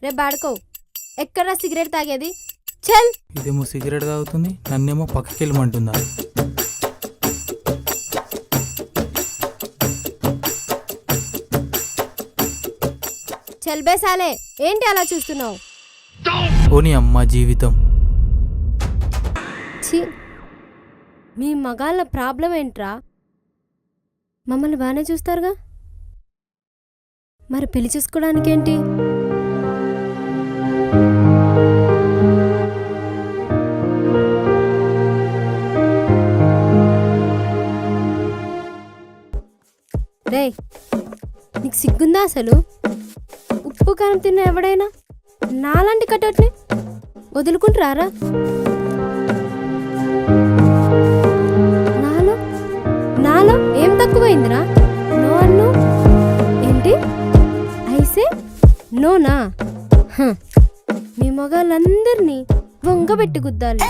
రేపు బాడుకో ఎక్కడ సిగరెట్ తాగేది చల్. ఇదేమో సిగరెట్ తాగుతుంది, నన్నేమో పక్కకి వెళ్ళమంటుందా? చల్ బేసాలే, ఏంటి అలా చూస్తున్నావు? పోనీ అమ్మ జీవితం. ఛీ, మీ మగాళ్ళ ప్రాబ్లం ఏంట్రా? మమ్మల్ని బాగానే చూస్తారుగా, మరి పెళ్లి చేసుకోవడానికేంటి? రే, నీకు సిగ్గుందా అసలు? ఉప్పు కారం తిన్న ఎవడైనా నాలాంటి కట్టొట్ని వదులుకుంటారా? నాలో ఏం తక్కువైందిరా? నో అన్ను ఏంటి? ఐసే నోనా? మీ మగాళ్ళందరినీ వంగబెట్టి గుద్దాలి.